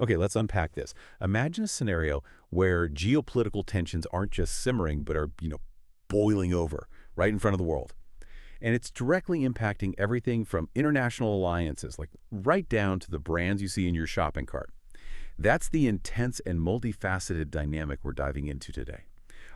Okay, let's unpack this. Imagine a scenario where geopolitical tensions aren't just simmering, but are, boiling over right in front of the world. And it's directly impacting everything from international alliances, like right down to the brands you see in your shopping cart. That's the intense and multifaceted dynamic we're diving into today.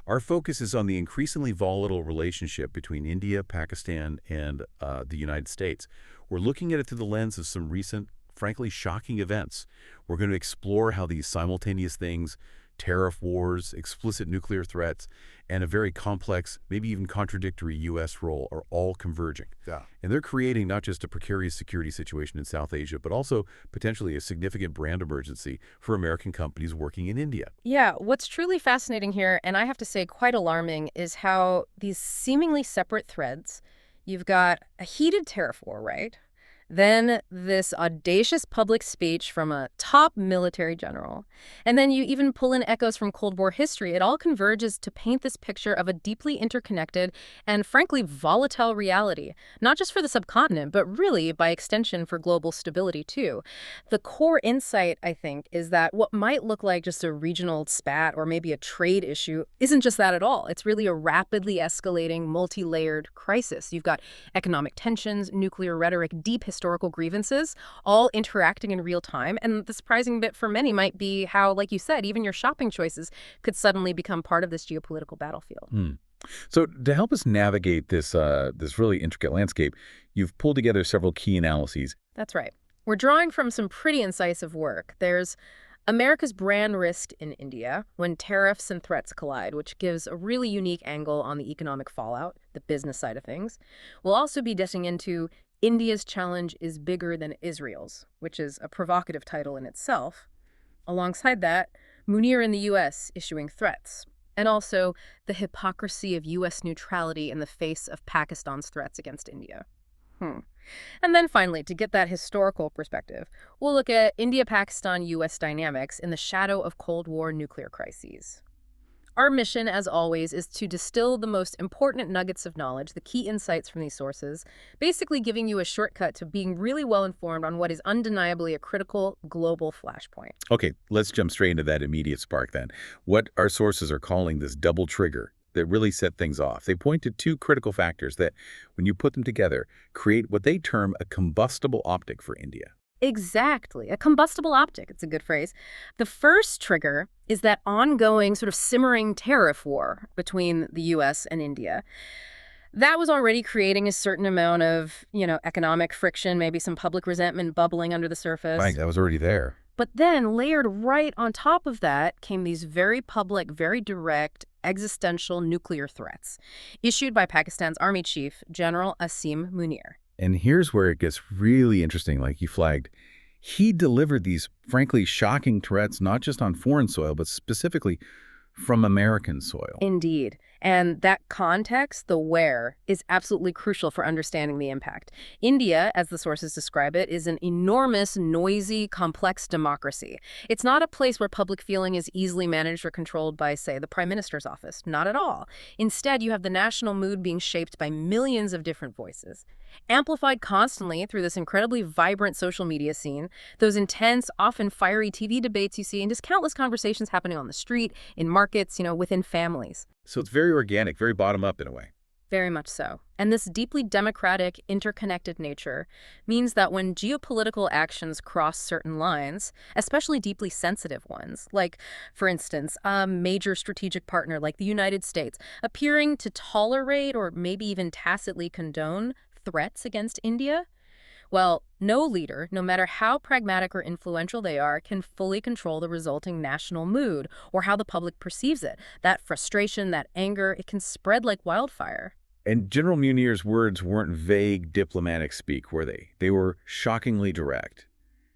Our focus is on the increasingly volatile relationship between India, Pakistan, and the United States. We're looking at it through the lens of some recent, frankly, shocking events. We're going to explore how these simultaneous things, tariff wars, explicit nuclear threats, and a very complex, maybe even contradictory U.S. role are all converging. Yeah. And they're creating not just a precarious security situation in South Asia, but also potentially a significant brand emergency for American companies working in India. Yeah, what's truly fascinating here, and I have to say quite alarming, is how these seemingly separate threads, you've got a heated tariff war, right? Then this audacious public speech from a top military general. And then you even pull in echoes from Cold War history. It all converges to paint this picture of a deeply interconnected and frankly volatile reality, not just for the subcontinent, but really by extension for global stability too. The core insight, I think, is that what might look like just a regional spat or maybe a trade issue isn't just that at all. It's really a rapidly escalating, multi-layered crisis. You've got economic tensions, nuclear rhetoric, deep historical grievances, all interacting in real time. And the surprising bit for many might be how, like you said, even your shopping choices could suddenly become part of this geopolitical battlefield. So to help us navigate this really intricate landscape, you've pulled together several key analyses. That's right. We're drawing from some pretty incisive work. There's America's brand risk in India when tariffs and threats collide, which gives a really unique angle on the economic fallout, the business side of things. We'll also be dishing into India's challenge is bigger than Israel's, which is a provocative title in itself. Alongside that, Munir in the U.S. issuing threats, and also the hypocrisy of U.S. neutrality in the face of Pakistan's threats against India. And then finally, to get that historical perspective, we'll look at India-Pakistan-U.S. dynamics in the shadow of Cold War nuclear crises. Our mission, as always, is to distill the most important nuggets of knowledge, the key insights from these sources, basically giving you a shortcut to being really well-informed on what is undeniably a critical global flashpoint. Okay, let's jump straight into that immediate spark then. What our sources are calling this double trigger that really set things off. They point to two critical factors that, when you put them together, create what they term a combustible optic for India. Exactly. A combustible optic. It's a good phrase. The first trigger is that ongoing sort of simmering tariff war between the U.S. and India. That was already creating a certain amount of, economic friction, maybe some public resentment bubbling under the surface. Right, that was already there. But then layered right on top of that came these very public, very direct, existential nuclear threats issued by Pakistan's army chief, General Asim Munir. And here's where it gets really interesting, like you flagged. He delivered these, frankly, shocking threats, not just on foreign soil, but specifically from American soil. Indeed. And that context, the where, is absolutely crucial for understanding the impact. India, as the sources describe it, is an enormous, noisy, complex democracy. It's not a place where public feeling is easily managed or controlled by, say, the Prime Minister's office. Not at all. Instead, you have the national mood being shaped by millions of different voices, amplified constantly through this incredibly vibrant social media scene, those intense, often fiery TV debates you see, and just countless conversations happening on the street, in markets, within families. So it's very organic, very bottom-up in a way. Very much so. And this deeply democratic, interconnected nature means that when geopolitical actions cross certain lines, especially deeply sensitive ones, like, for instance, a major strategic partner like the United States appearing to tolerate or maybe even tacitly condone threats against India, well, no leader, no matter how pragmatic or influential they are, can fully control the resulting national mood or how the public perceives it. That frustration, that anger, it can spread like wildfire. And General Munir's words weren't vague diplomatic speak, were they? They were shockingly direct.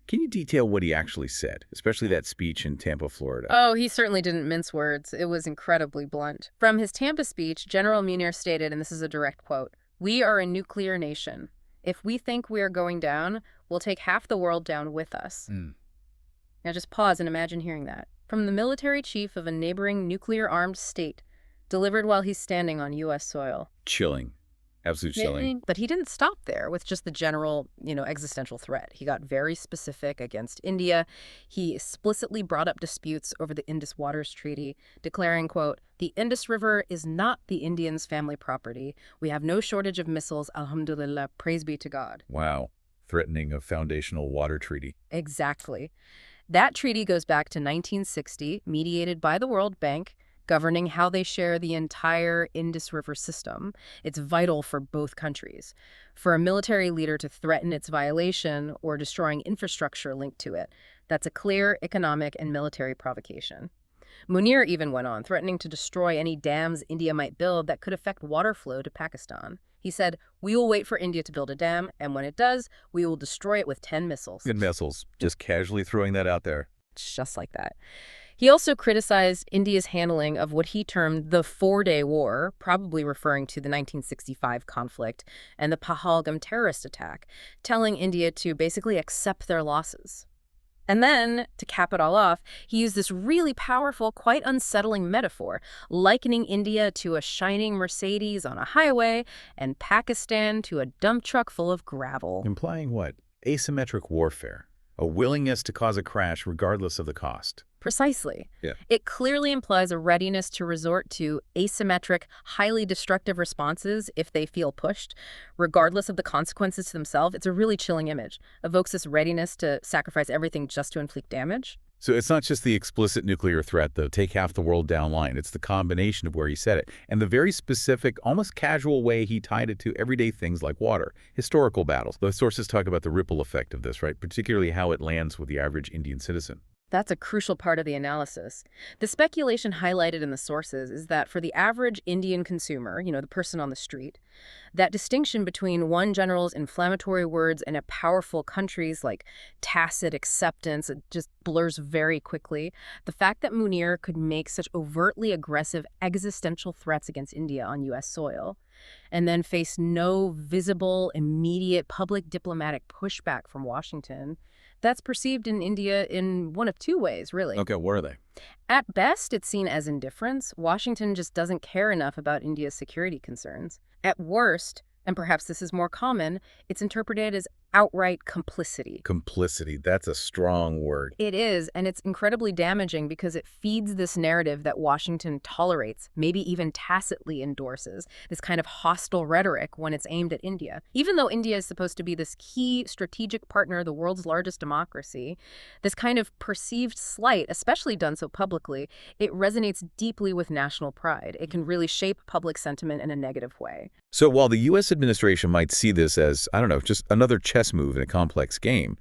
Can you detail what he actually said, especially that speech in Tampa, Florida? Oh, he certainly didn't mince words. It was incredibly blunt. From his Tampa speech, General Munir stated, and this is a direct quote, "We are a nuclear nation. If we think we are going down, we'll take half the world down with us." Now just pause and imagine hearing that. From the military chief of a neighboring nuclear-armed state, delivered while he's standing on U.S. soil. Chilling. Absolute chilling. But he didn't stop there with just the general, existential threat. He got very specific against India. He explicitly brought up disputes over the Indus Waters Treaty, declaring, quote, "The Indus River is not the Indians' family property. We have no shortage of missiles, alhamdulillah, praise be to God." Wow. Threatening a foundational water treaty. Exactly. That treaty goes back to 1960, mediated by the World Bank, governing how they share the entire Indus River system. It's vital for both countries. For a military leader to threaten its violation or destroying infrastructure linked to it, that's a clear economic and military provocation. Munir even went on, threatening to destroy any dams India might build that could affect water flow to Pakistan. He said, "We will wait for India to build a dam, and when it does, we will destroy it with 10 missiles." Good missiles. Just casually throwing that out there. Just like that. He also criticized India's handling of what he termed the Four-Day War, probably referring to the 1965 conflict and the Pahalgam terrorist attack, telling India to basically accept their losses. And then, to cap it all off, he used this really powerful, quite unsettling metaphor, likening India to a shining Mercedes on a highway and Pakistan to a dump truck full of gravel. Implying what? Asymmetric warfare. A willingness to cause a crash regardless of the cost. Precisely. Yeah. It clearly implies a readiness to resort to asymmetric, highly destructive responses if they feel pushed, regardless of the consequences to themselves. It's a really chilling image. Evokes this readiness to sacrifice everything just to inflict damage. So it's not just the explicit nuclear threat, the take half the world down line. It's the combination of where he said it and the very specific, almost casual way he tied it to everyday things like water, historical battles. The sources talk about the ripple effect of this, right? Particularly how it lands with the average Indian citizen. That's a crucial part of the analysis. The speculation highlighted in the sources is that for the average Indian consumer, the person on the street, that distinction between one general's inflammatory words and a powerful country's like tacit acceptance, it just blurs very quickly. The fact that Munir could make such overtly aggressive existential threats against India on U.S. soil and then face no visible, immediate public diplomatic pushback from Washington, that's perceived in India in one of two ways, really. Okay, what are they? At best, it's seen as indifference. Washington just doesn't care enough about India's security concerns. At worst, and perhaps this is more common, it's interpreted as outright complicity. Complicity, that's a strong word. It is, and it's incredibly damaging because it feeds this narrative that Washington tolerates, maybe even tacitly endorses, this kind of hostile rhetoric when it's aimed at India. Even though India is supposed to be this key strategic partner, the world's largest democracy, this kind of perceived slight, especially done so publicly, it resonates deeply with national pride. It can really shape public sentiment in a negative way. So while the U.S. administration might see this as, I don't know, just another chess move in a complex game,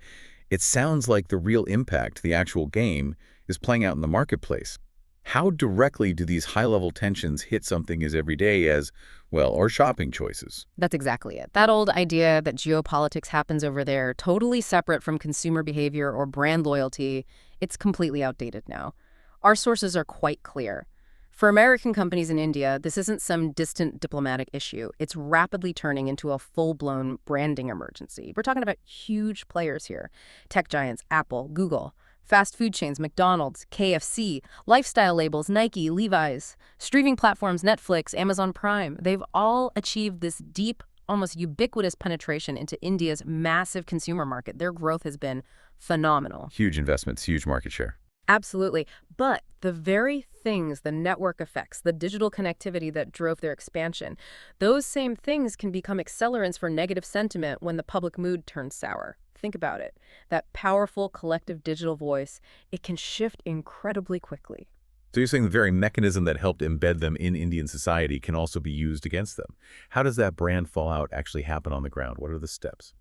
it sounds like the real impact, the actual game, is playing out in the marketplace. How directly do these high-level tensions hit something as everyday as, well, our shopping choices? That's exactly it. That old idea that geopolitics happens over there, totally separate from consumer behavior or brand loyalty, it's completely outdated now. Our sources are quite clear. For American companies in India, this isn't some distant diplomatic issue. It's rapidly turning into a full-blown branding emergency. We're talking about huge players here. Tech giants, Apple, Google, fast food chains, McDonald's, KFC, lifestyle labels, Nike, Levi's, streaming platforms, Netflix, Amazon Prime. They've all achieved this deep, almost ubiquitous penetration into India's massive consumer market. Their growth has been phenomenal. Huge investments, huge market share. Absolutely. But the very things, the network effects, the digital connectivity that drove their expansion, those same things can become accelerants for negative sentiment when the public mood turns sour. Think about it. That powerful collective digital voice, it can shift incredibly quickly. So you're saying the very mechanism that helped embed them in Indian society can also be used against them. How does that brand fallout actually happen on the ground? What are the steps?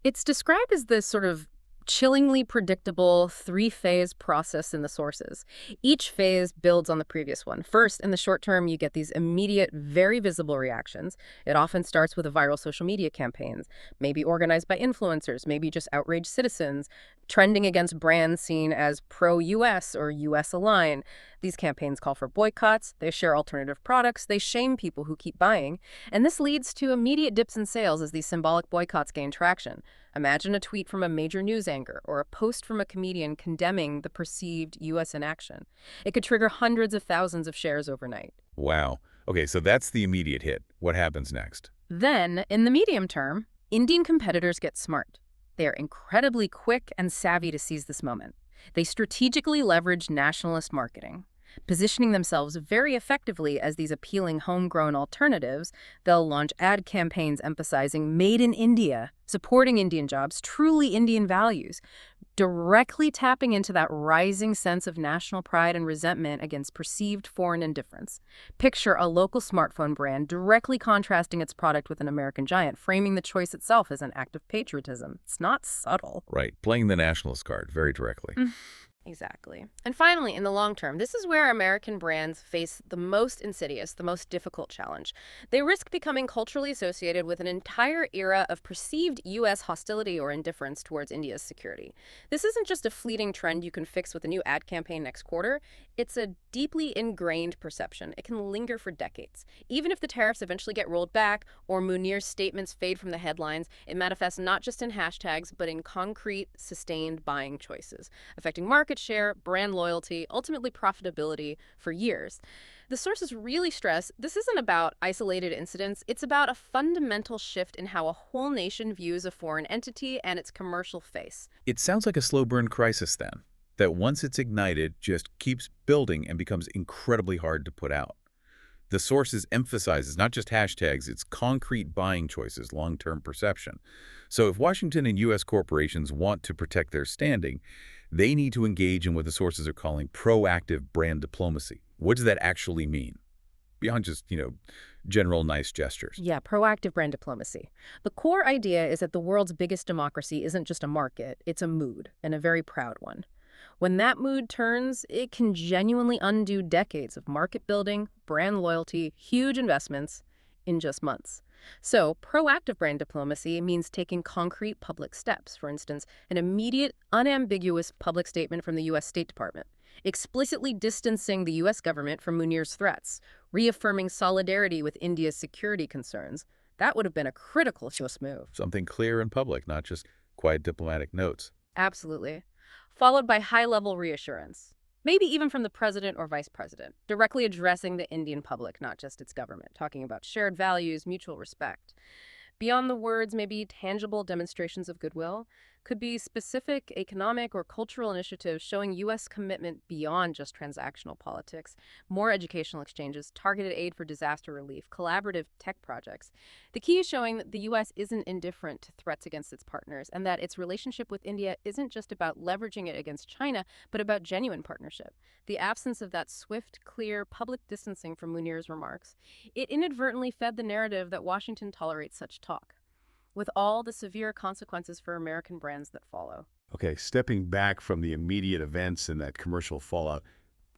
It's described as this sort of chillingly predictable three-phase process in the sources. Each phase builds on the previous one. First, in the short term, you get these immediate, very visible reactions. It often starts with a viral social media campaigns, maybe organized by influencers, maybe just outraged citizens, trending against brands seen as pro-US or US-aligned. These campaigns call for boycotts, they share alternative products, they shame people who keep buying, and this leads to immediate dips in sales as these symbolic boycotts gain traction. Imagine a tweet from a major news anchor or a post from a comedian condemning the perceived U.S. inaction. It could trigger hundreds of thousands of shares overnight. Wow. Okay, so that's the immediate hit. What happens next? Then, in the medium term, Indian competitors get smart. They are incredibly quick and savvy to seize this moment. They strategically leverage nationalist marketing. Positioning themselves very effectively as these appealing homegrown alternatives, they'll launch ad campaigns emphasizing Made in India, supporting Indian jobs, truly Indian values, directly tapping into that rising sense of national pride and resentment against perceived foreign indifference. Picture a local smartphone brand directly contrasting its product with an American giant, framing the choice itself as an act of patriotism. It's not subtle. Right, playing the nationalist card very directly. Exactly. And finally, in the long term, this is where American brands face the most insidious, the most difficult challenge. They risk becoming culturally associated with an entire era of perceived U.S. hostility or indifference towards India's security. This isn't just a fleeting trend you can fix with a new ad campaign next quarter. It's a deeply ingrained perception. It can linger for decades. Even if the tariffs eventually get rolled back or Munir's statements fade from the headlines, it manifests not just in hashtags, but in concrete, sustained buying choices, affecting market share, brand loyalty, ultimately profitability for years. The sources really stress this isn't about isolated incidents, it's about a fundamental shift in how a whole nation views a foreign entity and its commercial face. It sounds like a slow burn crisis then, that once it's ignited, just keeps building and becomes incredibly hard to put out. The sources emphasizes not just hashtags, it's concrete buying choices, long-term perception. So if Washington and U.S. corporations want to protect their standing, they need to engage in what the sources are calling proactive brand diplomacy. What does that actually mean? Beyond just, general nice gestures. Yeah, proactive brand diplomacy. The core idea is that the world's biggest democracy isn't just a market, it's a mood, and a very proud one. When that mood turns, it can genuinely undo decades of market building, brand loyalty, huge investments in just months. So, proactive brand diplomacy means taking concrete public steps. For instance, an immediate, unambiguous public statement from the U.S. State Department, explicitly distancing the U.S. government from Munir's threats, reaffirming solidarity with India's security concerns. That would have been a critical just move. Something clear and public, not just quiet diplomatic notes. Absolutely. Followed by high-level reassurance, maybe even from the president or vice president, directly addressing the Indian public, not just its government, talking about shared values, mutual respect. Beyond the words, maybe tangible demonstrations of goodwill could be specific economic or cultural initiatives showing U.S. commitment beyond just transactional politics, more educational exchanges, targeted aid for disaster relief, collaborative tech projects. The key is showing that the U.S. isn't indifferent to threats against its partners and that its relationship with India isn't just about leveraging it against China, but about genuine partnership. The absence of that swift, clear, public distancing from Munir's remarks, it inadvertently fed the narrative that Washington tolerates such talk, with all the severe consequences for American brands that follow. Okay, stepping back from the immediate events and that commercial fallout,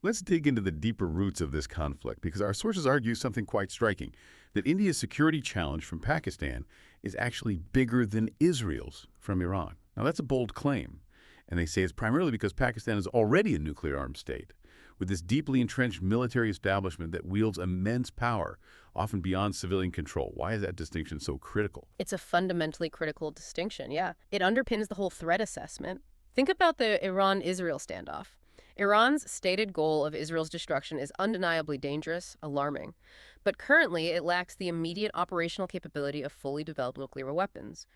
let's dig into the deeper roots of this conflict, because our sources argue something quite striking, that India's security challenge from Pakistan is actually bigger than Israel's from Iran. Now, that's a bold claim, and they say it's primarily because Pakistan is already a nuclear-armed state, with this deeply entrenched military establishment that wields immense power, often beyond civilian control. Why is that distinction so critical? It's a fundamentally critical distinction, yeah. It underpins the whole threat assessment. Think about the Iran-Israel standoff. Iran's stated goal of Israel's destruction is undeniably dangerous, alarming. But currently, it lacks the immediate operational capability of fully developed nuclear weapons.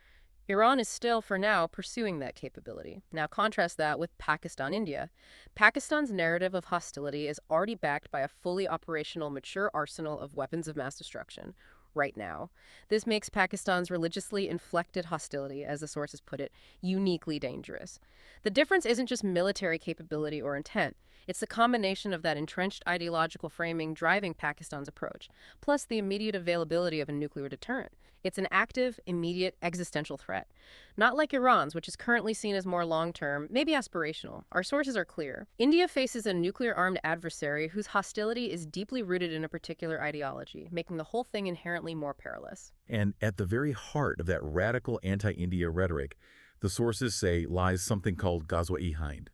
Iran is still, for now, pursuing that capability. Now contrast that with Pakistan-India. Pakistan's narrative of hostility is already backed by a fully operational, mature arsenal of weapons of mass destruction right now. This makes Pakistan's religiously inflected hostility, as the sources put it, uniquely dangerous. The difference isn't just military capability or intent. It's the combination of that entrenched ideological framing driving Pakistan's approach, plus the immediate availability of a nuclear deterrent. It's an active, immediate, existential threat. Not like Iran's, which is currently seen as more long-term, maybe aspirational. Our sources are clear. India faces a nuclear-armed adversary whose hostility is deeply rooted in a particular ideology, making the whole thing inherently more perilous. And at the very heart of that radical anti-India rhetoric, the sources say lies something called Ghazwa-e-Hind.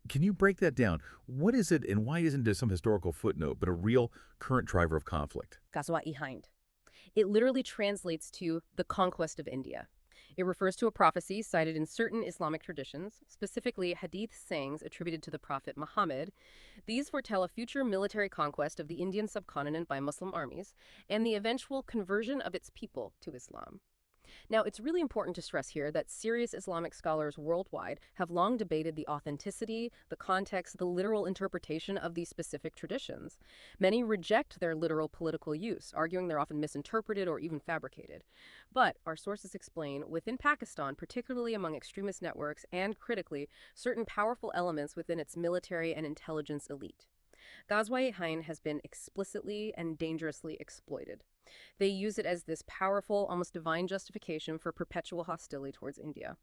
Can you break that down? What is it and why isn't it some historical footnote, but a real current driver of conflict? Ghazwa-e-Hind. It literally translates to the conquest of India. It refers to a prophecy cited in certain Islamic traditions, specifically hadith sayings attributed to the Prophet Muhammad. These foretell a future military conquest of the Indian subcontinent by Muslim armies and the eventual conversion of its people to Islam. Now, it's really important to stress here that serious Islamic scholars worldwide have long debated the authenticity, the context, the literal interpretation of these specific traditions. Many reject their literal political use, arguing they're often misinterpreted or even fabricated. But our sources explain, within Pakistan, particularly among extremist networks and, critically, certain powerful elements within its military and intelligence elite. Ghazwa-e-Hind has been explicitly and dangerously exploited. They use it as this powerful, almost divine justification for perpetual hostility towards India.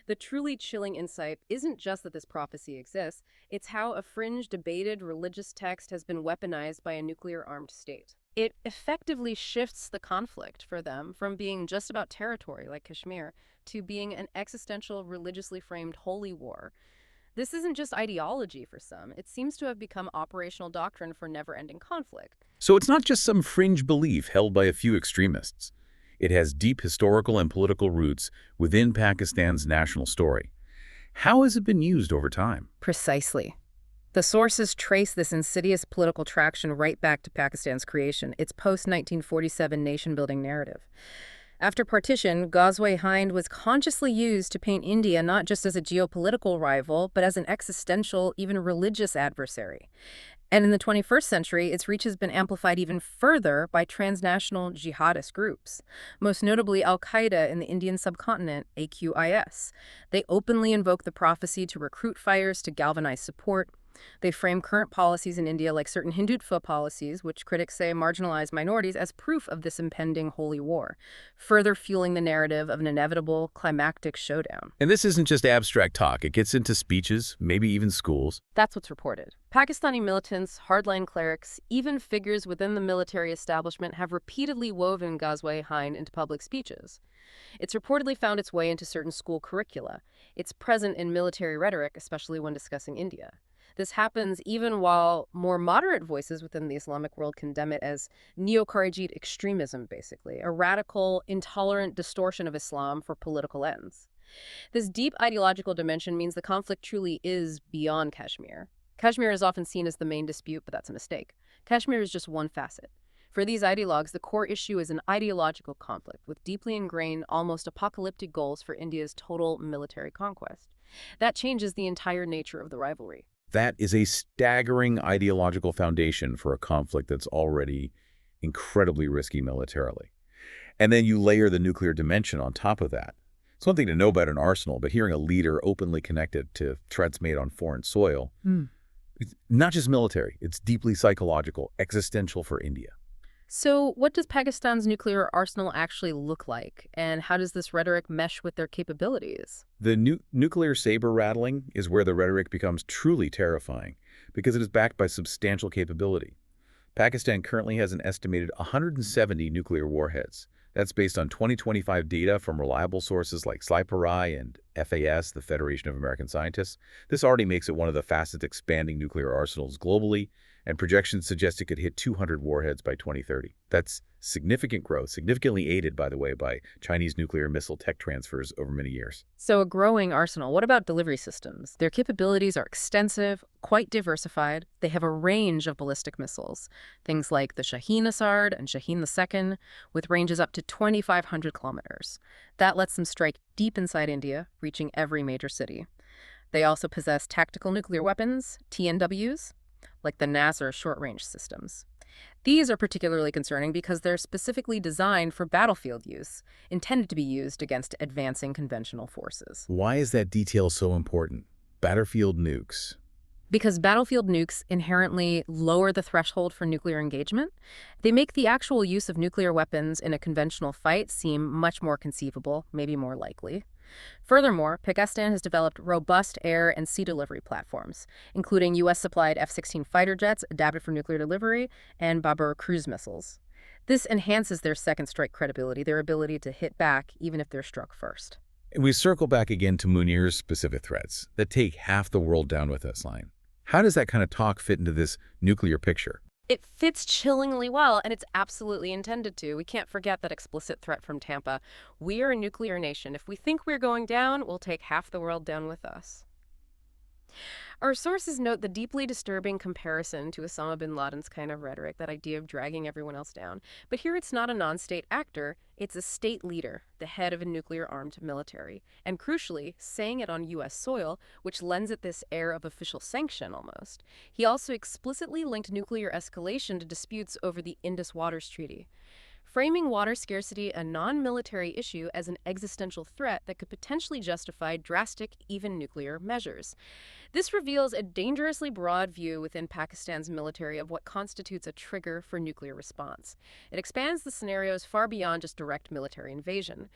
The truly chilling insight isn't just that this prophecy exists, it's how a fringe, debated religious text has been weaponized by a nuclear-armed state. It effectively shifts the conflict for them from being just about territory, like Kashmir, to being an existential, religiously framed holy war. This isn't just ideology for some. It seems to have become operational doctrine for never-ending conflict. So it's not just some fringe belief held by a few extremists. It has deep historical and political roots within Pakistan's national story. How has it been used over time? Precisely. The sources trace this insidious political traction right back to Pakistan's creation, its post-1947 nation-building narrative. After partition, Ghazwa-e-Hind was consciously used to paint India not just as a geopolitical rival, but as an existential, even religious adversary. And in the 21st century, its reach has been amplified even further by transnational jihadist groups, most notably Al-Qaeda in the Indian subcontinent, AQIS. They openly invoke the prophecy to recruit fighters to galvanize support. They frame current policies in India like certain Hindutva policies, which critics say marginalize minorities, as proof of this impending holy war, further fueling the narrative of an inevitable climactic showdown. And this isn't just abstract talk. It gets into speeches, maybe even schools. That's what's reported. Pakistani militants, hardline clerics, even figures within the military establishment have repeatedly woven Ghazwa-e-Hind into public speeches. It's reportedly found its way into certain school curricula. It's present in military rhetoric, especially when discussing India. This happens even while more moderate voices within the Islamic world condemn it as neo-Kharijite extremism, basically, a radical, intolerant distortion of Islam for political ends. This deep ideological dimension means the conflict truly is beyond Kashmir. Kashmir is often seen as the main dispute, but that's a mistake. Kashmir is just one facet. For these ideologues, the core issue is an ideological conflict with deeply ingrained, almost apocalyptic goals for India's total military conquest. That changes the entire nature of the rivalry. That is a staggering ideological foundation for a conflict that's already incredibly risky militarily. And then you layer the nuclear dimension on top of that. It's one thing to know about an arsenal, but hearing a leader openly connected to threats made on foreign soil, it's not just military, it's deeply psychological, existential for India. So what does Pakistan's nuclear arsenal actually look like, and how does this rhetoric mesh with their capabilities? The nuclear saber rattling is where the rhetoric becomes truly terrifying because it is backed by substantial capability. Pakistan currently has an estimated 170 nuclear warheads. That's based on 2025 data from reliable sources like SLIPRI and FAS, the Federation of American Scientists. This already makes it one of the fastest expanding nuclear arsenals globally, and projections suggest it could hit 200 warheads by 2030. That's significant growth, significantly aided, by the way, by Chinese nuclear missile tech transfers over many years. So a growing arsenal. What about delivery systems? Their capabilities are extensive, quite diversified. They have a range of ballistic missiles, things like the Shaheen Asard and Shaheen II, with ranges up to 2,500 kilometers. That lets them strike deep inside India, reaching every major city. They also possess tactical nuclear weapons, TNWs, like the Nasr short-range systems. These are particularly concerning because they're specifically designed for battlefield use, intended to be used against advancing conventional forces. Why is that detail so important? Battlefield nukes. Because battlefield nukes inherently lower the threshold for nuclear engagement. They make the actual use of nuclear weapons in a conventional fight seem much more conceivable, maybe more likely. Furthermore, Pakistan has developed robust air and sea delivery platforms, including U.S.-supplied F-16 fighter jets adapted for nuclear delivery and Babur cruise missiles. This enhances their second strike credibility, their ability to hit back even if they're struck first. And we circle back again to Munir's specific threats that take half the world down with us line. How does that kind of talk fit into this nuclear picture? It fits chillingly well, and it's absolutely intended to. We can't forget that explicit threat from Tampa. We are a nuclear nation. If we think we're going down, we'll take half the world down with us. Our sources note the deeply disturbing comparison to Osama bin Laden's kind of rhetoric, that idea of dragging everyone else down. But here it's not a non-state actor, it's a state leader, the head of a nuclear-armed military. And crucially, saying it on U.S. soil, which lends it this air of official sanction almost. He also explicitly linked nuclear escalation to disputes over the Indus Waters Treaty, framing water scarcity a non-military issue as an existential threat that could potentially justify drastic, even nuclear measures. This reveals a dangerously broad view within Pakistan's military of what constitutes a trigger for nuclear response. It expands the scenarios far beyond just direct military invasion.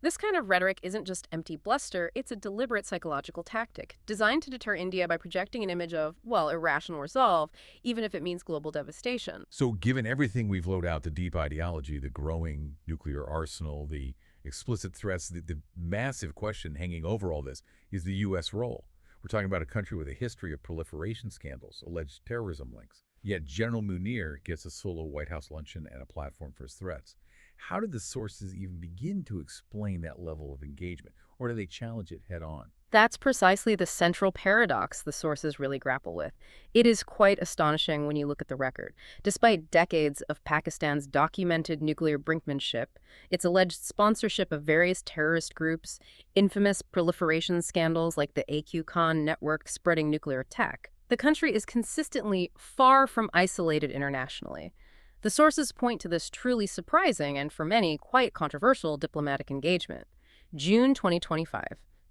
This kind of rhetoric isn't just empty bluster, it's a deliberate psychological tactic, designed to deter India by projecting an image of, well, irrational resolve, even if it means global devastation. So given everything we've laid out, the deep ideology, the growing nuclear arsenal, the explicit threats, the massive question hanging over all this is the U.S. role. We're talking about a country with a history of proliferation scandals, alleged terrorism links. Yet General Munir gets a solo White House luncheon and a platform for his threats. How did the sources even begin to explain that level of engagement, or do they challenge it head on? That's precisely the central paradox the sources really grapple with. It is quite astonishing when you look at the record. Despite decades of Pakistan's documented nuclear brinkmanship, its alleged sponsorship of various terrorist groups, infamous proliferation scandals like the AQ Khan network spreading nuclear tech, the country is consistently far from isolated internationally. The sources point to this truly surprising and, for many, quite controversial diplomatic engagement. June 2025.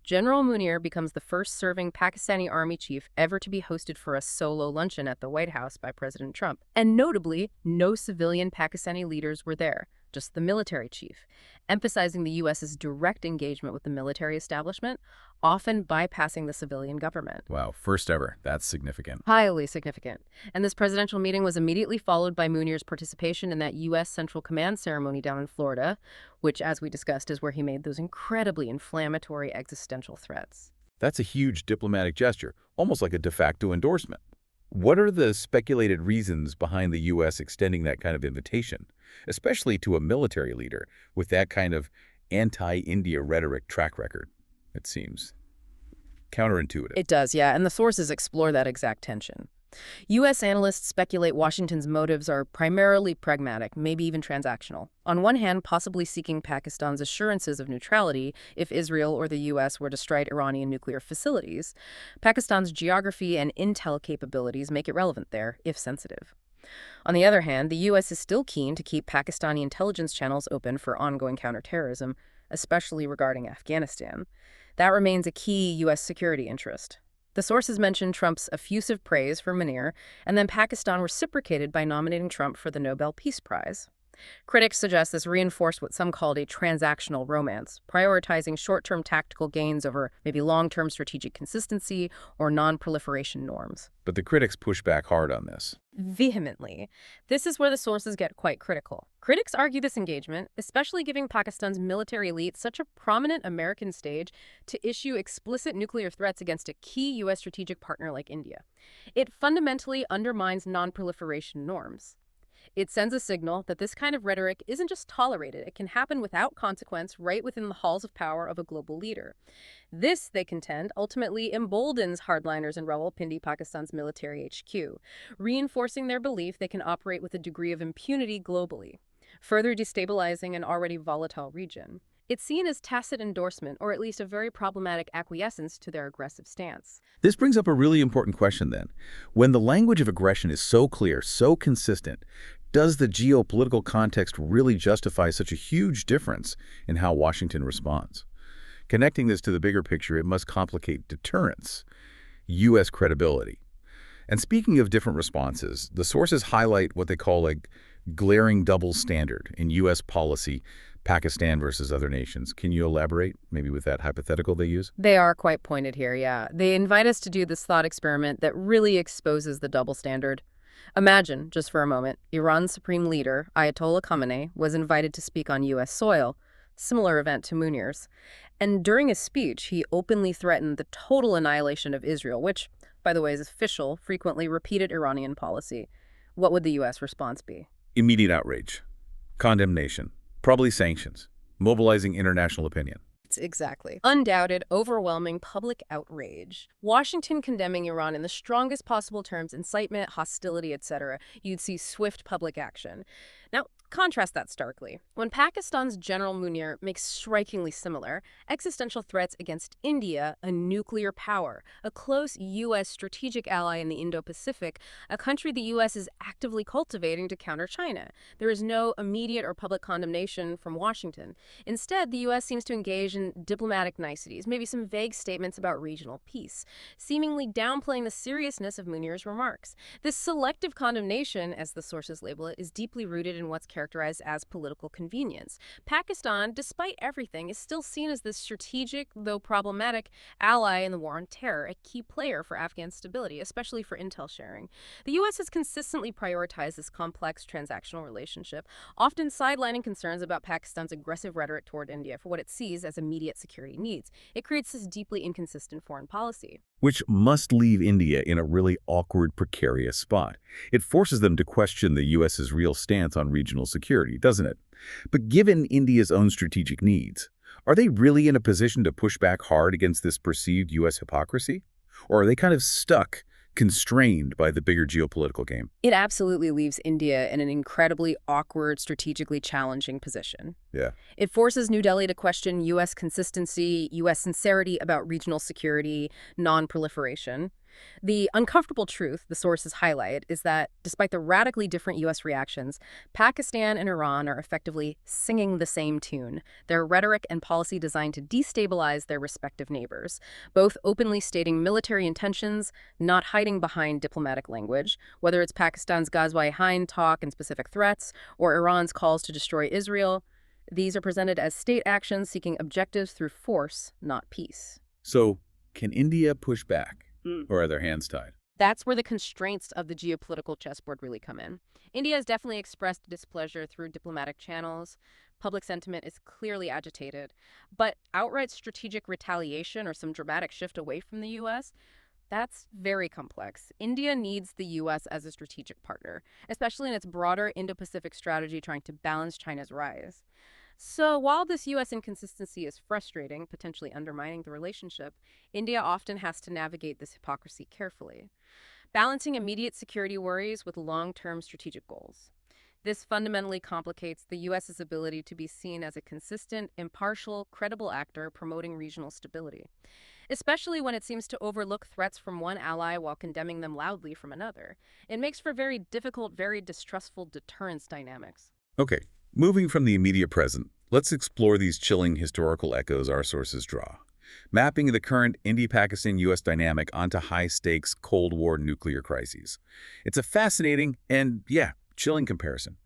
General Munir becomes the first serving Pakistani army chief ever to be hosted for a solo luncheon at the White House by President Trump. And notably, no civilian Pakistani leaders were there, just the military chief, emphasizing the U.S.'s direct engagement with the military establishment, often bypassing the civilian government. Wow, first ever. That's significant. Highly significant. And this presidential meeting was immediately followed by Munir's participation in that U.S. Central Command ceremony down in Florida, which, as we discussed, is where he made those incredibly inflammatory existential threats. That's a huge diplomatic gesture, almost like a de facto endorsement. What are the speculated reasons behind the U.S. extending that kind of invitation, especially to a military leader with that kind of anti-India rhetoric track record? It seems counterintuitive. It does, yeah, and the sources explore that exact tension. U.S. analysts speculate Washington's motives are primarily pragmatic, maybe even transactional. On one hand, possibly seeking Pakistan's assurances of neutrality if Israel or the U.S. were to strike Iranian nuclear facilities. Pakistan's geography and intel capabilities make it relevant there, if sensitive. On the other hand, the U.S. is still keen to keep Pakistani intelligence channels open for ongoing counterterrorism, especially regarding Afghanistan. That remains a key U.S. security interest. The sources mention Trump's effusive praise for Munir, and then Pakistan reciprocated by nominating Trump for the Nobel Peace Prize. Critics suggest this reinforced what some called a transactional romance, prioritizing short-term tactical gains over maybe long-term strategic consistency or non-proliferation norms. But the critics push back hard on this. Vehemently. This is where the sources get quite critical. Critics argue this engagement, especially giving Pakistan's military elite such a prominent American stage to issue explicit nuclear threats against a key U.S. strategic partner like India. It fundamentally undermines non-proliferation norms. It sends a signal that this kind of rhetoric isn't just tolerated, it can happen without consequence right within the halls of power of a global leader. This, they contend, ultimately emboldens hardliners in Rawalpindi, Pakistan's military HQ, reinforcing their belief they can operate with a degree of impunity globally, further destabilizing an already volatile region. It's seen as tacit endorsement, or at least a very problematic acquiescence to their aggressive stance. This brings up a really important question then. When the language of aggression is so clear, so consistent, does the geopolitical context really justify such a huge difference in how Washington responds? Connecting this to the bigger picture, it must complicate deterrence, U.S. credibility. And speaking of different responses, the sources highlight what they call a glaring double standard in U.S. policy, Pakistan versus other nations. Can you elaborate, maybe with that hypothetical they use? They are quite pointed here, yeah. They invite us to do this thought experiment that really exposes the double standard. Imagine, just for a moment, Iran's supreme leader, Ayatollah Khamenei, was invited to speak on U.S. soil, similar event to Munir's. And during his speech, he openly threatened the total annihilation of Israel, which, by the way, is official, frequently repeated Iranian policy. What would the U.S. response be? Immediate outrage, condemnation, probably sanctions, mobilizing international opinion. Exactly. Undoubted, overwhelming public outrage. Washington condemning Iran in the strongest possible terms, incitement, hostility, etc. You'd see swift public action. Now, contrast that starkly. When Pakistan's General Munir makes strikingly similar existential threats against India, a nuclear power, a close U.S. strategic ally in the Indo-Pacific, a country the U.S. is actively cultivating to counter China. There is no immediate or public condemnation from Washington. Instead, the U.S. seems to engage in diplomatic niceties, maybe some vague statements about regional peace, seemingly downplaying the seriousness of Munir's remarks. This selective condemnation, as the sources label it, is deeply rooted in what's characterized as political convenience. Pakistan, despite everything, is still seen as this strategic, though problematic, ally in the war on terror, a key player for Afghan stability, especially for intel sharing. The U.S. has consistently prioritized this complex transactional relationship, often sidelining concerns about Pakistan's aggressive rhetoric toward India for what it sees as immediate security needs. It creates this deeply inconsistent foreign policy. Which must leave India in a really awkward, precarious spot. It forces them to question the U.S.'s real stance on regional security, doesn't it? But given India's own strategic needs, are they really in a position to push back hard against this perceived U.S. hypocrisy? Or are they kind of stuck, constrained by the bigger geopolitical game? It absolutely leaves India in an incredibly awkward, strategically challenging position. Yeah. It forces New Delhi to question U.S. consistency, U.S. sincerity about regional security, non-proliferation. The uncomfortable truth, the sources highlight, is that despite the radically different U.S. reactions, Pakistan and Iran are effectively singing the same tune, their rhetoric and policy designed to destabilize their respective neighbors, both openly stating military intentions, not hiding behind diplomatic language, whether it's Pakistan's Ghazwa-e-Hind talk and specific threats, or Iran's calls to destroy Israel. These are presented as state actions seeking objectives through force, not peace. So, can India push back? Or are their hands tied? That's where the constraints of the geopolitical chessboard really come in. India has definitely expressed displeasure through diplomatic channels. Public sentiment is clearly agitated. But outright strategic retaliation or some dramatic shift away from the U.S., that's very complex. India needs the U.S. as a strategic partner, especially in its broader Indo-Pacific strategy trying to balance China's rise. So while this U.S. inconsistency is frustrating, potentially undermining the relationship, India often has to navigate this hypocrisy carefully, balancing immediate security worries with long-term strategic goals. This fundamentally complicates the U.S.'s ability to be seen as a consistent, impartial, credible actor promoting regional stability, especially when it seems to overlook threats from one ally while condemning them loudly from another. It makes for very difficult, very distrustful deterrence dynamics. Okay, moving from the immediate present, let's explore these chilling historical echoes our sources draw, mapping the current India-Pakistan-U.S. dynamic onto high-stakes Cold War nuclear crises. It's a fascinating and, yeah, chilling comparison.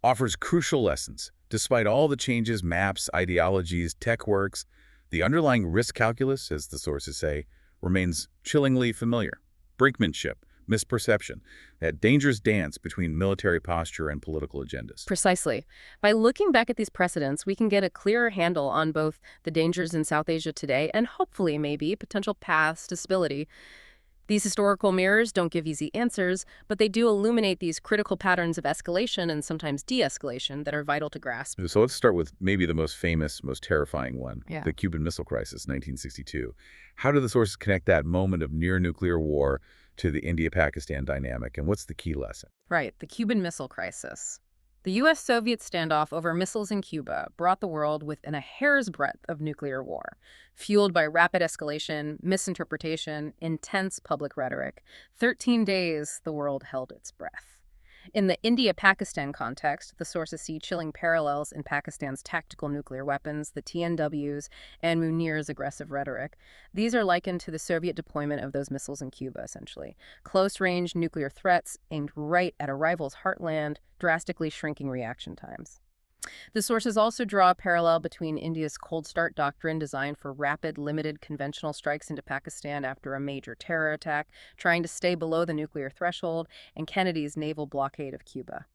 Offers crucial lessons. Despite all the changes, maps, ideologies, tech works, the underlying risk calculus, as the sources say, remains chillingly familiar. Brinkmanship, misperception, that dangerous dance between military posture and political agendas. Precisely. By looking back at these precedents, we can get a clearer handle on both the dangers in South Asia today and hopefully maybe potential paths to stability. These historical mirrors don't give easy answers, but they do illuminate these critical patterns of escalation and sometimes de-escalation that are vital to grasp. So let's start with maybe the most famous, most terrifying one, Yeah. the Cuban Missile Crisis, 1962. How do the sources connect that moment of near-nuclear war to the India-Pakistan dynamic, and what's the key lesson? Right, the Cuban Missile Crisis. The U.S.-Soviet standoff over missiles in Cuba brought the world within a hair's breadth of nuclear war, fueled by rapid escalation, misinterpretation, intense public rhetoric. 13 days, the world held its breath. In the India-Pakistan context, the sources see chilling parallels in Pakistan's tactical nuclear weapons, the TNWs, and Munir's aggressive rhetoric. These are likened to the Soviet deployment of those missiles in Cuba, essentially. Close-range nuclear threats aimed right at a rival's heartland, drastically shrinking reaction times. The sources also draw a parallel between India's Cold Start doctrine designed for rapid, limited conventional strikes into Pakistan after a major terror attack, trying to stay below the nuclear threshold, and Kennedy's naval blockade of Cuba.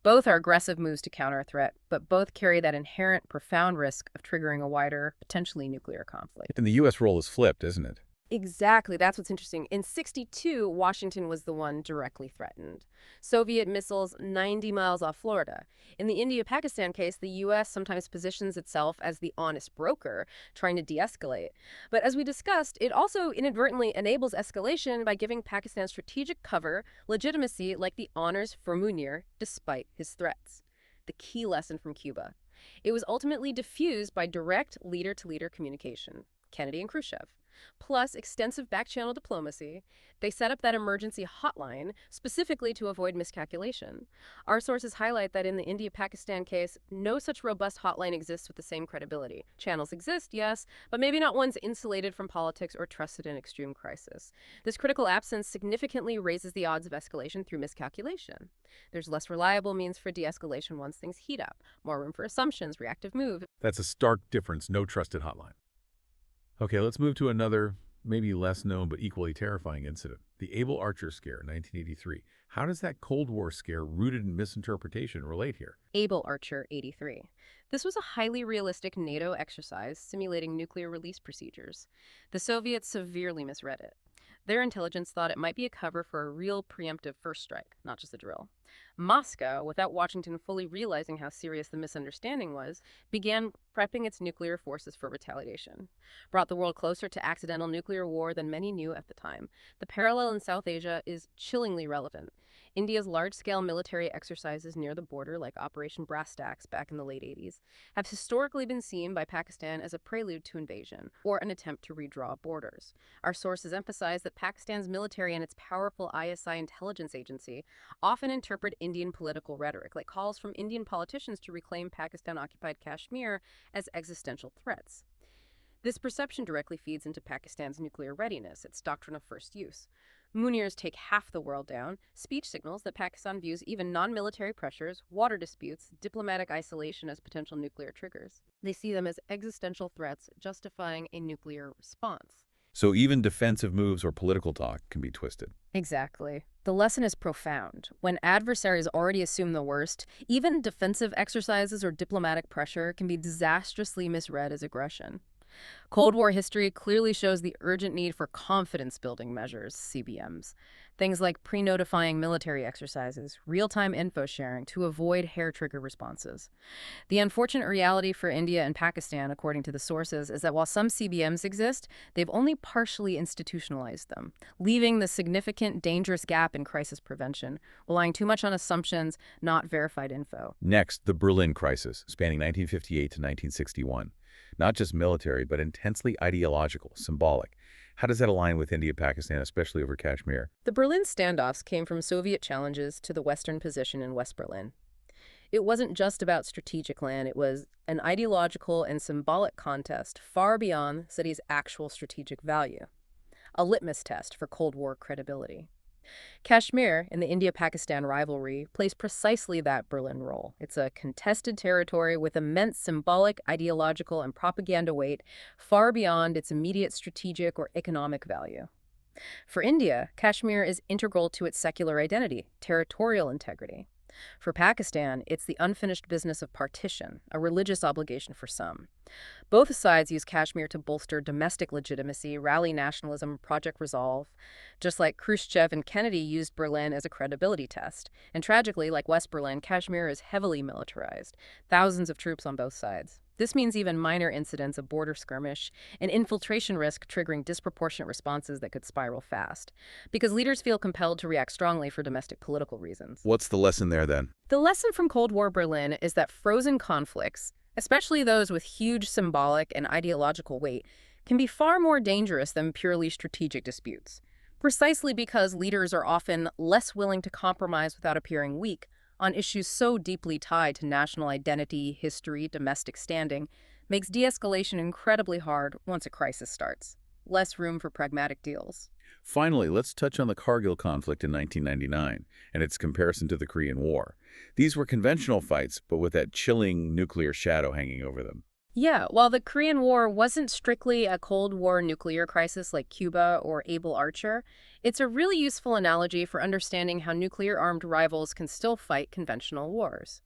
Both are aggressive moves to counter a threat, but both carry that inherent, profound risk of triggering a wider, potentially nuclear conflict. And the U.S. role is flipped, isn't it? Exactly. That's what's interesting. In 62, Washington was the one directly threatened. Soviet missiles 90 miles off Florida. In the India-Pakistan case, the U.S. sometimes positions itself as the honest broker, trying to de-escalate. But as we discussed, it also inadvertently enables escalation by giving Pakistan strategic cover, legitimacy like the honors for Munir, despite his threats. The key lesson from Cuba. It was ultimately diffused by direct leader-to-leader communication. Kennedy and Khrushchev. Plus extensive back-channel diplomacy, they set up that emergency hotline specifically to avoid miscalculation. Our sources highlight that in the India-Pakistan case, no such robust hotline exists with the same credibility. Channels exist, yes, but maybe not ones insulated from politics or trusted in extreme crisis. This critical absence significantly raises the odds of escalation through miscalculation. There's less reliable means for de-escalation once things heat up, more room for assumptions, reactive moves. That's a stark difference, no trusted hotline. Okay, let's move to another, maybe less known but equally terrifying incident. The Able Archer scare, 1983. How does that Cold War scare rooted in misinterpretation relate here? Able Archer 83. This was a highly realistic NATO exercise simulating nuclear release procedures. The Soviets severely misread it. Their intelligence thought it might be a cover for a real preemptive first strike, not just a drill. Moscow, without Washington fully realizing how serious the misunderstanding was, began prepping its nuclear forces for retaliation. Brought the world closer to accidental nuclear war than many knew at the time. The parallel in South Asia is chillingly relevant. India's large-scale military exercises near the border, like Operation Brass Tacks back in the late 80s, have historically been seen by Pakistan as a prelude to invasion, or an attempt to redraw borders. Our sources emphasize that Pakistan's military and its powerful ISI intelligence agency often interpret Indian political rhetoric, like calls from Indian politicians to reclaim Pakistan-occupied Kashmir, as existential threats. This perception directly feeds into Pakistan's nuclear readiness, its doctrine of first use. Munir's take half the world down speech signals that Pakistan views even non-military pressures, water disputes, diplomatic isolation as potential nuclear triggers. They see them as existential threats justifying a nuclear response. So even defensive moves or political talk can be twisted. Exactly. The lesson is profound. When adversaries already assume the worst, even defensive exercises or diplomatic pressure can be disastrously misread as aggression. Cold War history clearly shows the urgent need for confidence-building measures, CBMs. Things like pre-notifying military exercises, real-time info sharing to avoid hair-trigger responses. The unfortunate reality for India and Pakistan, according to the sources, is that while some CBMs exist, they've only partially institutionalized them, leaving the significant, dangerous gap in crisis prevention, relying too much on assumptions, not verified info. Next, the Berlin crisis, spanning 1958 to 1961. Not just military, but intensely ideological, symbolic. How does that align with India-Pakistan, especially over Kashmir? The Berlin standoffs came from Soviet challenges to the Western position in West Berlin. It wasn't just about strategic land, it was an ideological and symbolic contest far beyond the city's actual strategic value, a litmus test for Cold War credibility. Kashmir, in the India-Pakistan rivalry, plays precisely that Berlin role. It's a contested territory with immense symbolic, ideological, and propaganda weight far beyond its immediate strategic or economic value. For India, Kashmir is integral to its secular identity, territorial integrity. For Pakistan, it's the unfinished business of partition, a religious obligation for some. Both sides use Kashmir to bolster domestic legitimacy, rally nationalism, Project Resolve, just like Khrushchev and Kennedy used Berlin as a credibility test. And tragically, like West Berlin, Kashmir is heavily militarized, thousands of troops on both sides. This means even minor incidents of border skirmish and infiltration risk triggering disproportionate responses that could spiral fast, because leaders feel compelled to react strongly for domestic political reasons. What's the lesson there then? The lesson from Cold War Berlin is that frozen conflicts, especially those with huge symbolic and ideological weight, can be far more dangerous than purely strategic disputes, precisely because leaders are often less willing to compromise without appearing weak on issues so deeply tied to national identity, history, domestic standing, makes de-escalation incredibly hard once a crisis starts. Less room for pragmatic deals. Finally, let's touch on the Kargil conflict in 1999 and its comparison to the Korean War. These were conventional fights, but with that chilling nuclear shadow hanging over them. Yeah, while the Korean War wasn't strictly a Cold War nuclear crisis like Cuba or Able Archer, it's a really useful analogy for understanding how nuclear-armed rivals can still fight conventional wars.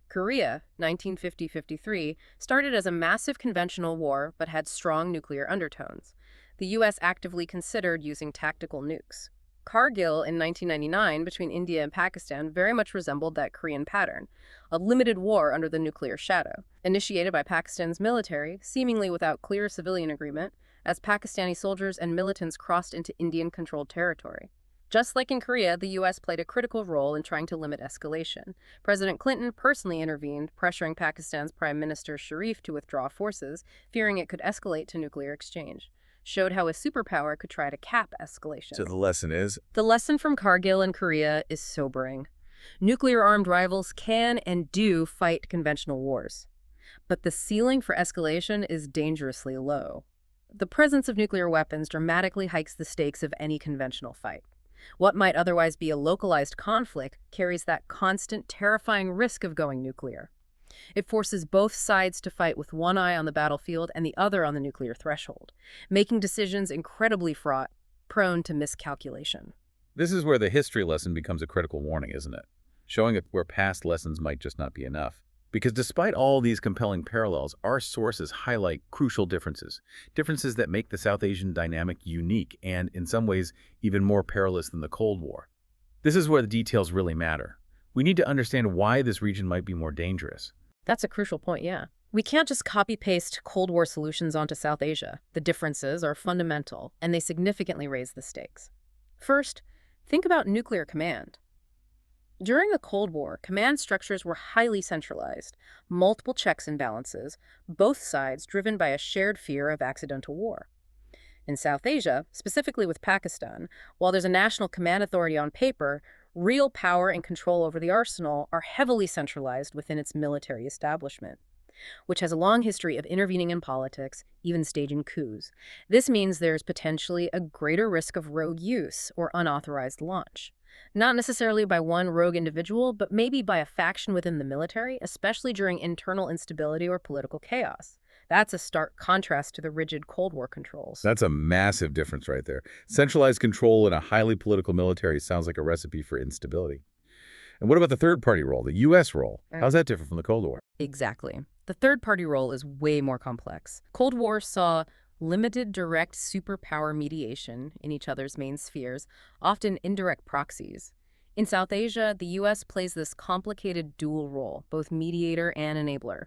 Korea, 1950-53, started as a massive conventional war but had strong nuclear undertones. the U.S. actively considered using tactical nukes. Kargil in 1999 between India and Pakistan very much resembled that Korean pattern, a limited war under the nuclear shadow, initiated by Pakistan's military, seemingly without clear civilian agreement, as Pakistani soldiers and militants crossed into Indian-controlled territory. Just like in Korea, the U.S. played a critical role in trying to limit escalation. President Clinton personally intervened, pressuring Pakistan's Prime Minister Sharif to withdraw forces, fearing it could escalate to nuclear exchange. Showed how a superpower could try to cap escalation. So the lesson is? The lesson from Kargil and Korea is sobering. Nuclear-armed rivals can and do fight conventional wars. But the ceiling for escalation is dangerously low. The presence of nuclear weapons dramatically hikes the stakes of any conventional fight. What might otherwise be a localized conflict carries that constant, terrifying risk of going nuclear. It forces both sides to fight with one eye on the battlefield and the other on the nuclear threshold, making decisions incredibly fraught, prone to miscalculation. This is where the history lesson becomes a critical warning, isn't it? Showing where past lessons might just not be enough. Because despite all these compelling parallels, our sources highlight crucial differences. Differences that make the South Asian dynamic unique and, in some ways, even more perilous than the Cold War. This is where the details really matter. We need to understand why this region might be more dangerous. That's a crucial point, yeah. We can't just copy-paste Cold War solutions onto South Asia. The differences are fundamental, and they significantly raise the stakes. First, think about nuclear command. During the Cold War, command structures were highly centralized, multiple checks and balances, both sides driven by a shared fear of accidental war. In South Asia, specifically with Pakistan, while there's a national command authority on paper, real power and control over the arsenal are heavily centralized within its military establishment, which has a long history of intervening in politics, even staging coups. This means there's potentially a greater risk of rogue use or unauthorized launch. Not necessarily by one rogue individual, but maybe by a faction within the military, especially during internal instability or political chaos. That's a stark contrast to the rigid Cold War controls. That's a massive difference right there. Centralized control in a highly political military sounds like a recipe for instability. And what about the third-party role, the U.S. role? How's that different from the Cold War? Exactly. The third-party role is way more complex. Cold War saw limited direct superpower mediation in each other's main spheres, often indirect proxies. In South Asia, the U.S. plays this complicated dual role, both mediator and enabler.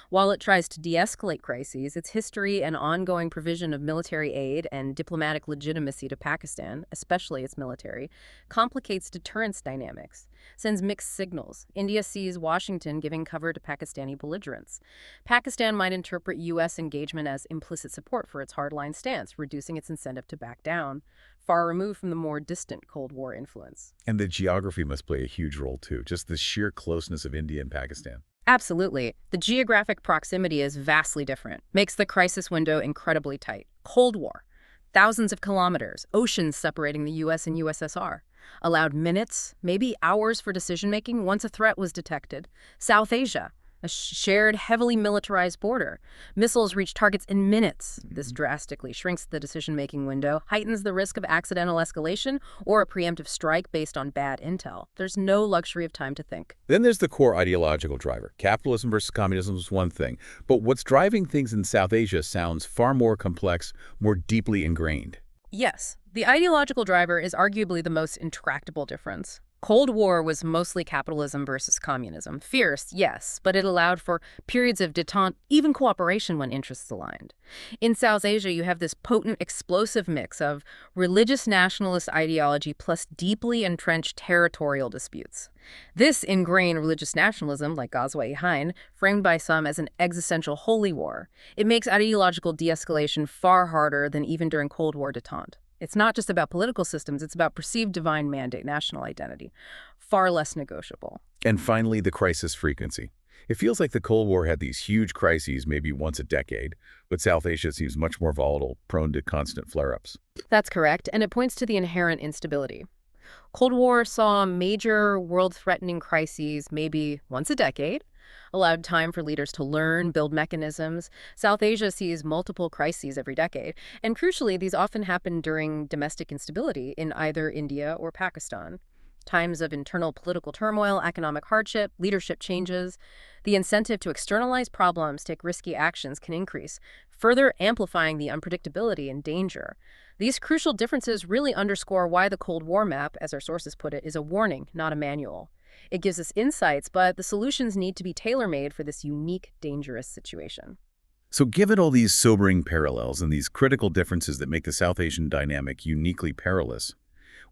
While it tries to de-escalate crises, its history and ongoing provision of military aid and diplomatic legitimacy to Pakistan, especially its military, complicates deterrence dynamics, sends mixed signals. India sees Washington giving cover to Pakistani belligerents. Pakistan might interpret U.S. engagement as implicit support for its hardline stance, reducing its incentive to back down, far removed from the more distant Cold War influence. And the geography must play a huge role, too, just the sheer closeness of India and Pakistan. Absolutely. The geographic proximity is vastly different, makes the crisis window incredibly tight. Cold War, thousands of kilometers, oceans separating the U.S. and USSR, allowed minutes, maybe hours for decision-making once a threat was detected. South Asia, a shared, heavily militarized border. Missiles reach targets in minutes. This drastically shrinks the decision-making window, heightens the risk of accidental escalation or a preemptive strike based on bad intel. There's no luxury of time to think. Then there's the core ideological driver. Capitalism versus communism is one thing, but what's driving things in South Asia sounds far more complex, more deeply ingrained. Yes, the ideological driver is arguably the most intractable difference. Cold War was mostly capitalism versus communism. Fierce, yes, but it allowed for periods of détente, even cooperation when interests aligned. In South Asia, you have this potent, explosive mix of religious nationalist ideology plus deeply entrenched territorial disputes. This ingrained religious nationalism, like Ghazwa-e-Hind, framed by some as an existential holy war. It makes ideological de-escalation far harder than even during Cold War détente. It's not just about political systems, it's about perceived divine mandate, national identity. Far less negotiable. And finally, the crisis frequency. It feels like the Cold War had these huge crises maybe once a decade, but South Asia seems much more volatile, prone to constant flare-ups. That's correct, and it points to the inherent instability. Cold War saw major world-threatening crises maybe once a decade, allowed time for leaders to learn, build mechanisms. South Asia sees multiple crises every decade, and crucially, these often happen during domestic instability in either India or Pakistan. Times of internal political turmoil, economic hardship, leadership changes, the incentive to externalize problems, take risky actions can increase, further amplifying the unpredictability and danger. These crucial differences really underscore why the Cold War map, as our sources put it, is a warning, not a manual. It gives us insights, but the solutions need to be tailor-made for this unique, dangerous situation. So given all these sobering parallels and these critical differences that make the South Asian dynamic uniquely perilous,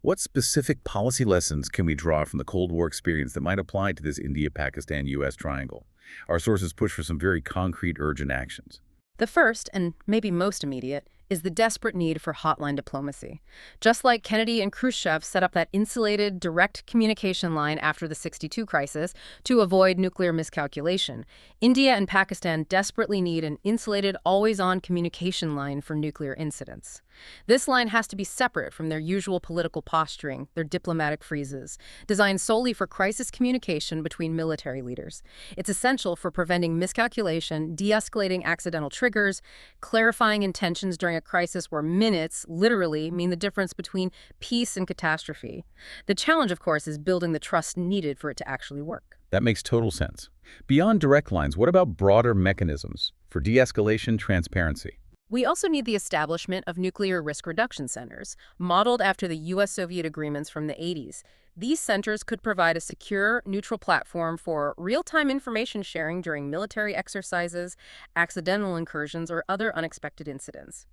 what specific policy lessons can we draw from the Cold War experience that might apply to this India-Pakistan-U.S. triangle? Our sources push for some very concrete, urgent actions. The first, and maybe most immediate, is the desperate need for hotline diplomacy. Just like Kennedy and Khrushchev set up that insulated, direct communication line after the '62 crisis to avoid nuclear miscalculation, India and Pakistan desperately need an insulated, always-on communication line for nuclear incidents. This line has to be separate from their usual political posturing, their diplomatic freezes, designed solely for crisis communication between military leaders. It's essential for preventing miscalculation, de-escalating accidental triggers, clarifying intentions during a crisis where minutes literally mean the difference between peace and catastrophe. The challenge, of course, is building the trust needed for it to actually work. That makes total sense. Beyond direct lines, what about broader mechanisms for de-escalation transparency? We also need the establishment of nuclear risk reduction centers, modeled after the U.S.-Soviet agreements from the '80s. These centers could provide a secure, neutral platform for real-time information sharing during military exercises, accidental incursions, or other unexpected incidents.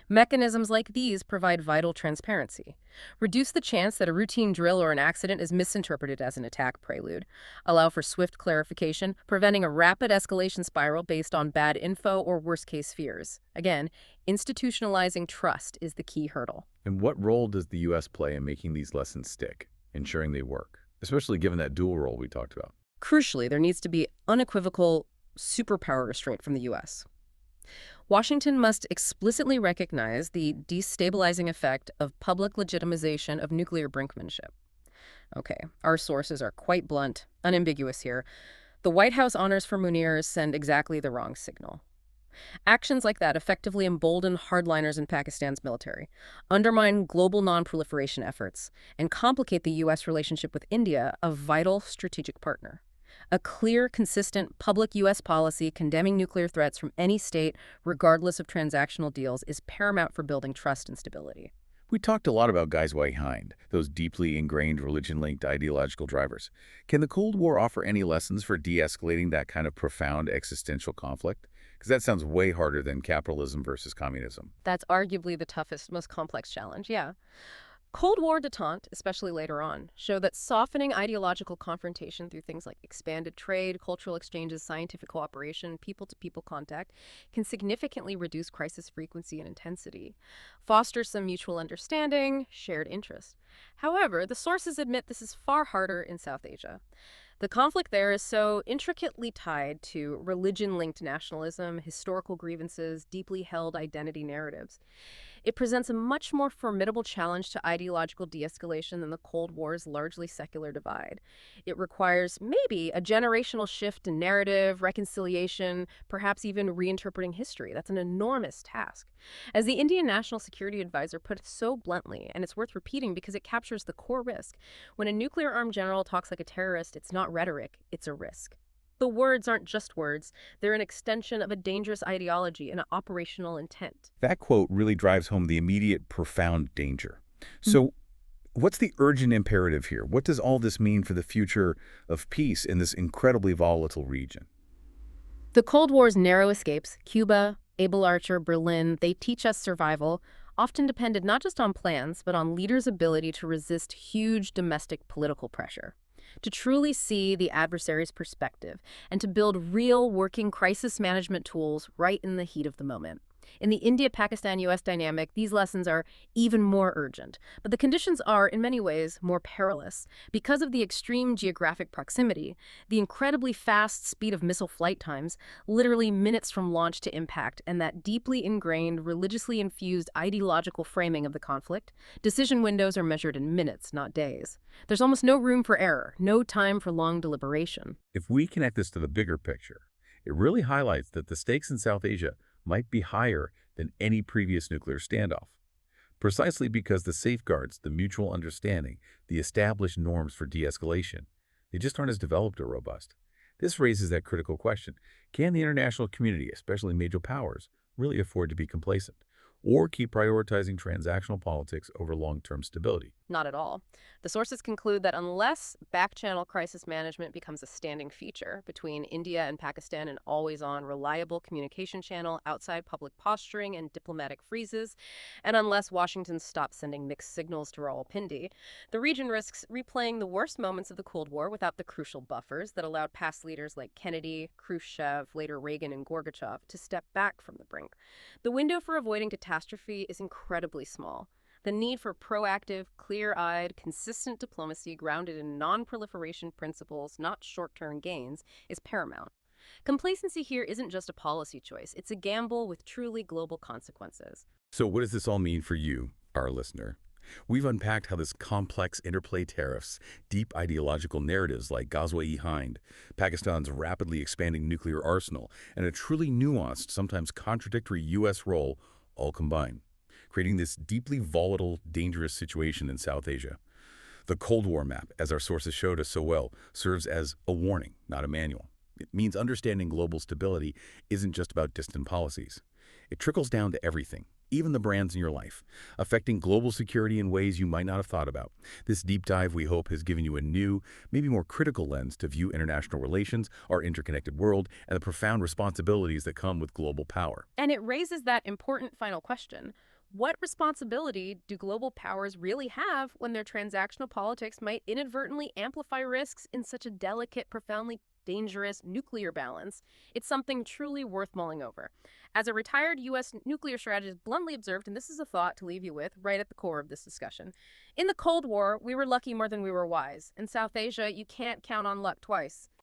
Mechanisms like these provide vital transparency, reduce the chance that a routine drill or an accident is misinterpreted as an attack prelude, allow for swift clarification, preventing a rapid escalation spiral based on bad info or worst-case fears. Again, institutionalizing trust is the key hurdle. And what role does the U.S. play in making these lessons stick, ensuring they work, especially given that dual role we talked about? Crucially, there needs to be unequivocal superpower restraint from the U.S. Washington must explicitly recognize the destabilizing effect of public legitimization of nuclear brinkmanship. Okay, our sources are quite blunt, unambiguous here. The White House honors for Munir send exactly the wrong signal. Actions like that effectively embolden hardliners in Pakistan's military, undermine global non-proliferation efforts, and complicate the U.S. relationship with India, a vital strategic partner. A clear, consistent public U.S. policy condemning nuclear threats from any state, regardless of transactional deals, is paramount for building trust and stability. We talked a lot about guys behind, those deeply ingrained religion-linked ideological drivers. Can the Cold War offer any lessons for de-escalating that kind of profound existential conflict? Because that sounds way harder than capitalism versus communism. That's arguably the toughest, most complex challenge, yeah. Cold War détente, especially later on, show that softening ideological confrontation through things like expanded trade, cultural exchanges, scientific cooperation, people-to-people contact can significantly reduce crisis frequency and intensity, foster some mutual understanding, shared interest. However, the sources admit this is far harder in South Asia. The conflict there is so intricately tied to religion-linked nationalism, historical grievances, deeply held identity narratives. It presents a much more formidable challenge to ideological de-escalation than the Cold War's largely secular divide. It requires maybe a generational shift in narrative, reconciliation, perhaps even reinterpreting history. That's an enormous task. As the Indian National Security Advisor put it so bluntly, and it's worth repeating because it captures the core risk, when a nuclear-armed general talks like a terrorist, it's not rhetoric, it's a risk. The words aren't just words. They're an extension of a dangerous ideology and an operational intent. That quote really drives home the immediate, profound danger. So what's the urgent imperative here? What does all this mean for the future of peace in this incredibly volatile region? The Cold War's narrow escapes, Cuba, Able Archer, Berlin, they teach us survival, often depended not just on plans, but on leaders' ability to resist huge domestic political pressure, to truly see the adversary's perspective, and to build real working crisis management tools right in the heat of the moment. In the India-Pakistan-U.S. dynamic, these lessons are even more urgent, but the conditions are, in many ways, more perilous. Because of the extreme geographic proximity, the incredibly fast speed of missile flight times, literally minutes from launch to impact, and that deeply ingrained, religiously infused ideological framing of the conflict, decision windows are measured in minutes, not days. There's almost no room for error, no time for long deliberation. If we connect this to the bigger picture, it really highlights that the stakes in South Asia might be higher than any previous nuclear standoff. Precisely because the safeguards, the mutual understanding, the established norms for de-escalation, they just aren't as developed or robust. This raises that critical question. Can the international community, especially major powers, really afford to be complacent or keep prioritizing transactional politics over long-term stability? Not at all. The sources conclude that unless back-channel crisis management becomes a standing feature between India and Pakistan, an always-on, reliable communication channel outside public posturing and diplomatic freezes, and unless Washington stops sending mixed signals to Rawalpindi, the region risks replaying the worst moments of the Cold War without the crucial buffers that allowed past leaders like Kennedy, Khrushchev, later Reagan, and Gorbachev to step back from the brink. The window for avoiding catastrophe is incredibly small. The need for proactive, clear-eyed, consistent diplomacy grounded in non-proliferation principles, not short-term gains, is paramount. Complacency here isn't just a policy choice. It's a gamble with truly global consequences. So what does this all mean for you, our listener? We've unpacked how this complex interplay tariffs, deep ideological narratives like Ghazwa-e-Hind, Pakistan's rapidly expanding nuclear arsenal, and a truly nuanced, sometimes contradictory U.S. role all combine, creating this deeply volatile, dangerous situation in South Asia. The Cold War map, as our sources showed us so well, serves as a warning, not a manual. It means understanding global stability isn't just about distant policies. It trickles down to everything, even the brands in your life, affecting global security in ways you might not have thought about. This deep dive, we hope, has given you a new, maybe more critical lens to view international relations, our interconnected world, and the profound responsibilities that come with global power. And it raises that important final question. What responsibility do global powers really have when their transactional politics might inadvertently amplify risks in such a delicate, profoundly dangerous nuclear balance? It's something truly worth mulling over. As a retired U.S. nuclear strategist bluntly observed, and this is a thought to leave you with right at the core of this discussion, in the Cold War, we were lucky more than we were wise. In South Asia, you can't count on luck twice.